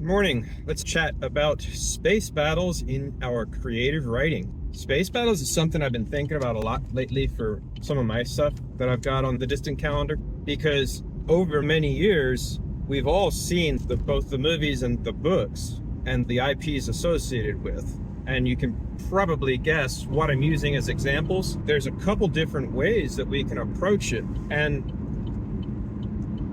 Good morning. Let's chat about space battles in our creative writing. Space battles is something I've been thinking about a lot lately for some of my stuff that I've got on the distant calendar, because over many years, we've all seen both the movies and the books and the IPs associated with. And you can probably guess what I'm using as examples. There's a couple different ways that we can approach it. And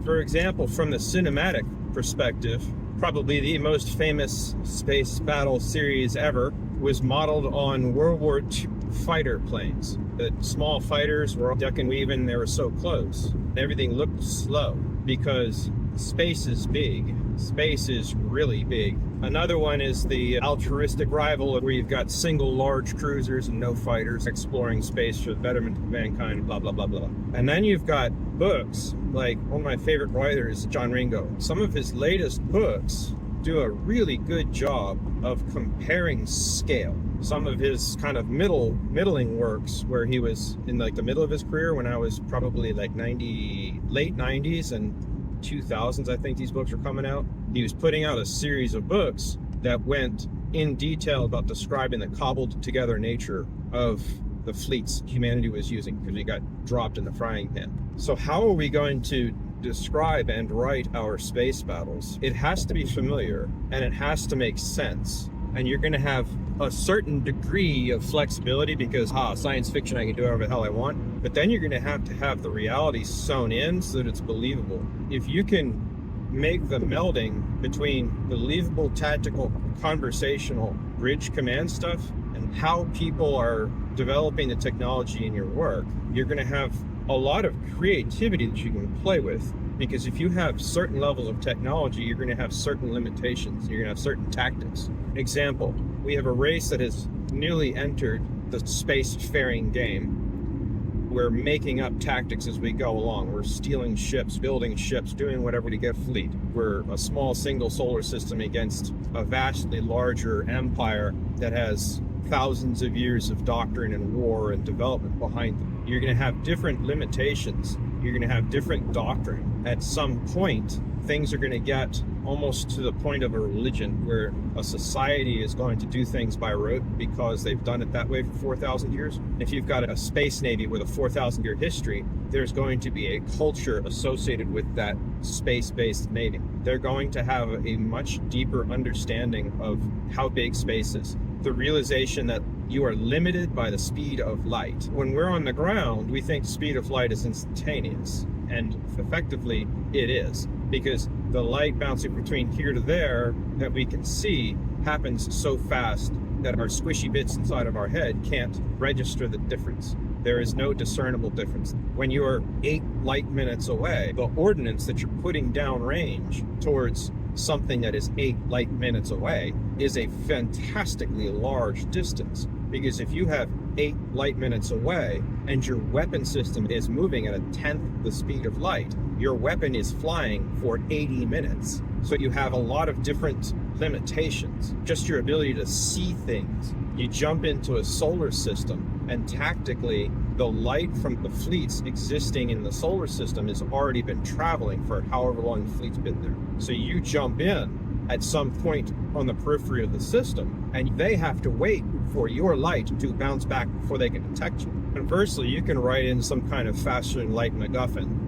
for example, from the cinematic perspective, probably the most famous space battle series ever was modeled on World War II fighter planes. The small fighters were duck and weaving, they were so close. Everything looked slow because space is big. Space is really big. Another one is the altruistic rival, where you've got single large cruisers and no fighters exploring space for the betterment of mankind, blah, blah, blah, blah. And then you've got books, like one of my favorite writers, John Ringo. Some of his latest books do a really good job of comparing scale. Some of his kind of middling works, where he was in like the middle of his career, when I was probably like late 90s and 2000s, I think these books were coming out. He was putting out a series of books that went in detail about describing the cobbled together nature of the fleets humanity was using, because he got dropped in the frying pan. So how are we going to describe and write our space battles? It has to be familiar and it has to make sense. And you're going to have a certain degree of flexibility because, science fiction, I can do whatever the hell I want. But then you're going to have the reality sewn in so that it's believable. If you can make the melding between believable, tactical, conversational, bridge command stuff and how people are developing the technology in your work, you're going to have a lot of creativity that you can play with. Because if you have certain levels of technology, you're going to have certain limitations. You're going to have certain tactics. Example, we have a race that has newly entered the space-faring game. We're making up tactics as we go along. We're stealing ships, building ships, doing whatever to get a fleet. We're a small single solar system against a vastly larger empire that has thousands of years of doctrine and war and development behind them. You're going to have different limitations. You're going to have different doctrine. At some point, things are going to get almost to the point of a religion, where a society is going to do things by rote because they've done it that way for 4,000 years. If you've got a space navy with a 4,000-year history, there's going to be a culture associated with that space-based navy. They're going to have a much deeper understanding of how big space is. The realization that you are limited by the speed of light. When we're on the ground, we think the speed of light is instantaneous, and effectively it is, because the light bouncing between here to there that we can see happens so fast that our squishy bits inside of our head can't register the difference. There is no discernible difference. When you are 8 light minutes away, the ordnance that you're putting downrange towards something that is 8 light minutes away is a fantastically large distance. Because if you have 8 light minutes away and your weapon system is moving at a 10th the speed of light, your weapon is flying for 80 minutes. So you have a lot of different limitations. Just your ability to see things. You jump into a solar system, and tactically, the light from the fleets existing in the solar system has already been traveling for however long the fleet's been there. So you jump in at some point on the periphery of the system, and they have to wait for your light to bounce back before they can detect you. Conversely, you can write in some kind of faster than light MacGuffin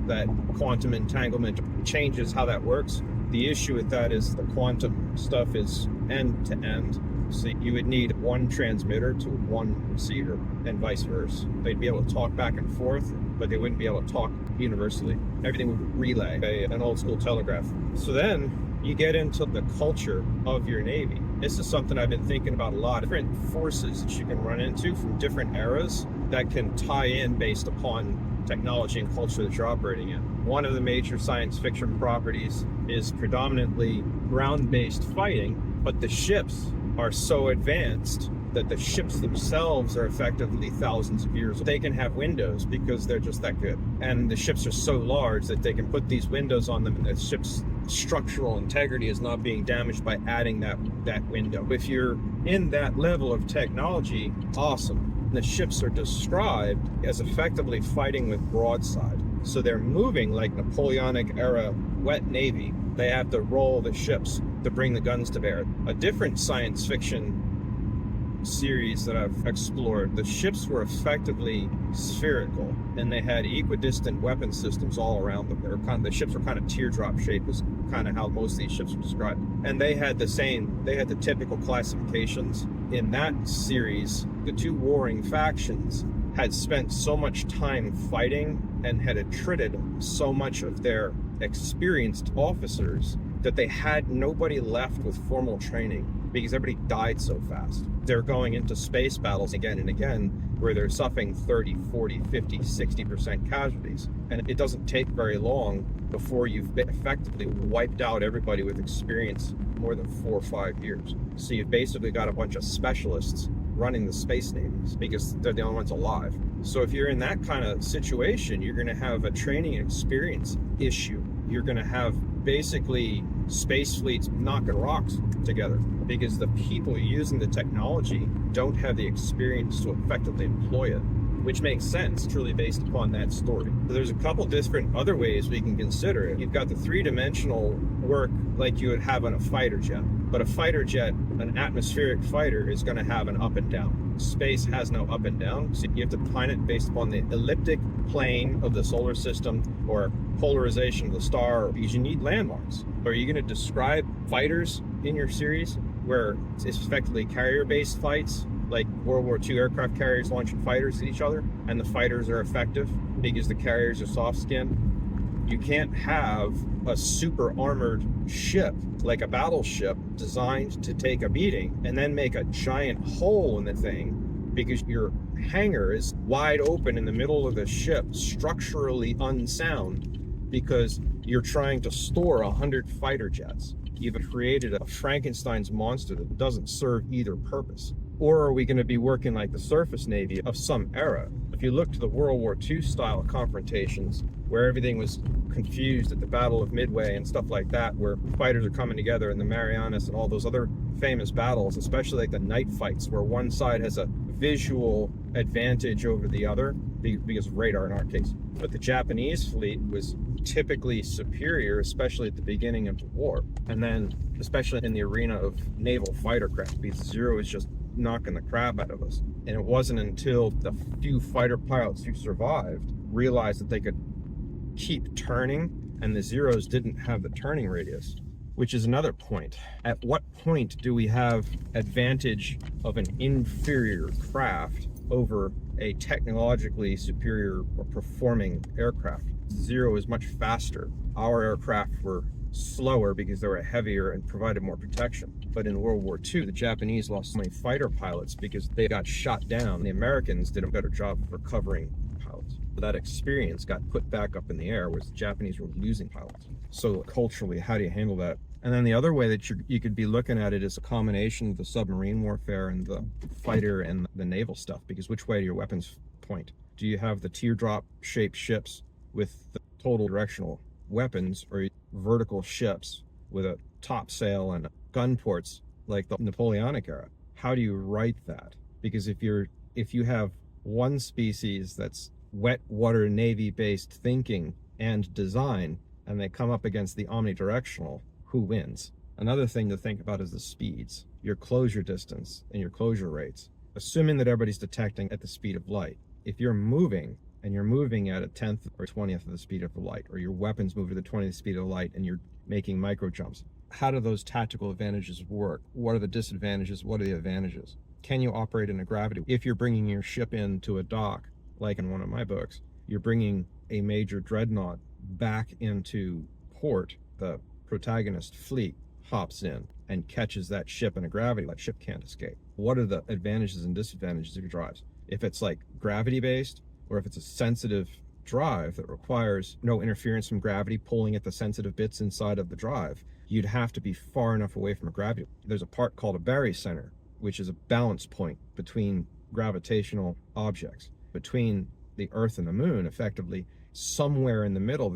that quantum entanglement changes how that works. The issue with that is the quantum stuff is end to end. So you would need one transmitter to one receiver and vice versa. They'd be able to talk back and forth, but they wouldn't be able to talk universally. Everything would relay, an old school telegraph. So then you get into the culture of your Navy. This is something I've been thinking about a lot. Different forces that you can run into from different eras that can tie in based upon technology and culture that you're operating in. One of the major science fiction properties is predominantly ground-based fighting, but the ships are so advanced that the ships themselves are effectively thousands of years old. They can have windows because they're just that good. And the ships are so large that they can put these windows on them, and the ship's structural integrity is not being damaged by adding that window. If you're in that level of technology, awesome. The ships are described as effectively fighting with broadside. So they're moving like Napoleonic era wet navy. They have to roll the ships to bring the guns to bear. A different science fiction series that I've explored, the ships were effectively spherical and they had equidistant weapon systems all around them. The ships were kind of teardrop shaped, was kind of how most of these ships were described. And they had the typical classifications. In that series, the two warring factions had spent so much time fighting and had attrited so much of their experienced officers that they had nobody left with formal training because everybody died so fast. They're going into space battles again and again where they're suffering 30, 40, 50, 60% casualties. And it doesn't take very long before you've effectively wiped out everybody with experience more than 4 or 5 years. So you've basically got a bunch of specialists running the space navies because they're the only ones alive. So if you're in that kind of situation, you're going to have a training and experience issue. You're going to have basically space fleets knocking rocks together because the people using the technology don't have the experience to effectively employ it, which makes sense truly based upon that story. So there's a couple different other ways we can consider it. You've got the three-dimensional work like you would have on a fighter jet, but a fighter jet, an atmospheric fighter, is going to have an up and down. Space has no up and down, so you have to plan it based upon the elliptic plane of the solar system or polarization of the star, because you need landmarks. Are you going to describe fighters in your series where it's effectively carrier-based fights, like World War II aircraft carriers launching fighters at each other, and the fighters are effective because the carriers are soft-skinned? You can't have a super armored ship like a battleship designed to take a beating and then make a giant hole in the thing because your hangar is wide open in the middle of the ship, structurally unsound, because you're trying to store 100 fighter jets. You've created a Frankenstein's monster that doesn't serve either purpose. Or are we going to be working like the surface navy of some era? If you look to the World War II style confrontations, where everything was confused at the Battle of Midway and stuff like that, where fighters are coming together in the Marianas and all those other famous battles, especially like the night fights, where one side has a visual advantage over the other because of radar in our case. But the Japanese fleet was typically superior, especially at the beginning of the war. And then, especially in the arena of naval fighter craft, because Zero is just knocking the crap out of us. And it wasn't until the few fighter pilots who survived realized that they could keep turning, and the Zeros didn't have the turning radius, which is another point. At what point do we have advantage of an inferior craft over a technologically superior or performing aircraft? Zero is much faster. Our aircraft were slower because they were heavier and provided more protection. But in World War II, the Japanese lost so many fighter pilots because they got shot down. The Americans did a better job of recovering pilots. That experience got put back up in the air, whereas the Japanese were losing pilots. So culturally, how do you handle that? And then the other way that you could be looking at it is a combination of the submarine warfare and the fighter and the naval stuff, because which way do your weapons point? Do you have the teardrop-shaped ships with the total directional weapons, or vertical ships with a top sail and gun ports like the Napoleonic era? How do you write that? Because if you have one species that's wet water navy based thinking and design, and they come up against the omnidirectional, who wins? Another thing to think about is the speeds, your closure distance and your closure rates. Assuming that everybody's detecting at the speed of light. If you're moving and you're moving at a 10th or 20th of the speed of the light, or your weapons move at the 20th speed of light and you're making micro jumps, how do those tactical advantages work? What are the disadvantages? What are the advantages? Can you operate in a gravity? If you're bringing your ship into a dock, like in one of my books, you're bringing a major dreadnought back into port, the protagonist fleet hops in and catches that ship in a gravity. That ship can't escape. What are the advantages and disadvantages of your drives? If it's like gravity based, or if it's a sensitive drive that requires no interference from gravity pulling at the sensitive bits inside of the drive, you'd have to be far enough away from gravity. There's a part called a barycenter, which is a balance point between gravitational objects, between the Earth and the Moon. Effectively, somewhere in the middle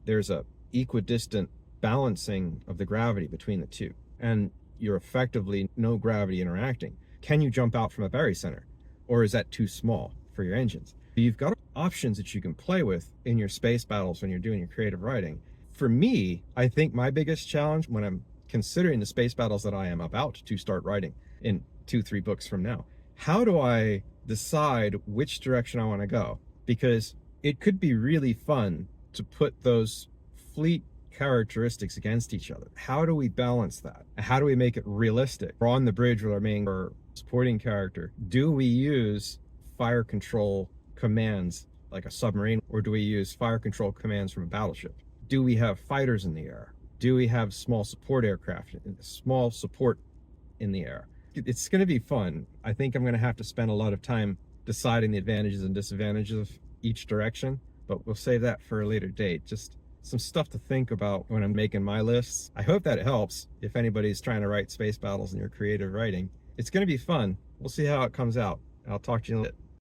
there's a equidistant balancing of the gravity between the two, and you're effectively no gravity interacting. Can you jump out from a barycenter, or is that too small for your engines? You've got options that you can play with in your space battles when you're doing your creative writing. For me, I think my biggest challenge when I'm considering the space battles that I am about to start writing in 2-3 books from now, how do I decide which direction I want to go? Because it could be really fun to put those fleet characteristics against each other. How do we balance that? How do we make it realistic? We're on the bridge with our main or supporting character. Do we use fire control commands like a submarine, or do we use fire control commands from a battleship? Do we have fighters in the air? Do we have small support aircraft, small support in the air? It's going to be fun. I think I'm going to have to spend a lot of time deciding the advantages and disadvantages of each direction, but we'll save that for a later date. Just some stuff to think about when I'm making my lists. I hope that it helps if anybody's trying to write space battles in your creative writing. It's going to be fun. We'll see how it comes out. I'll talk to you in a bit.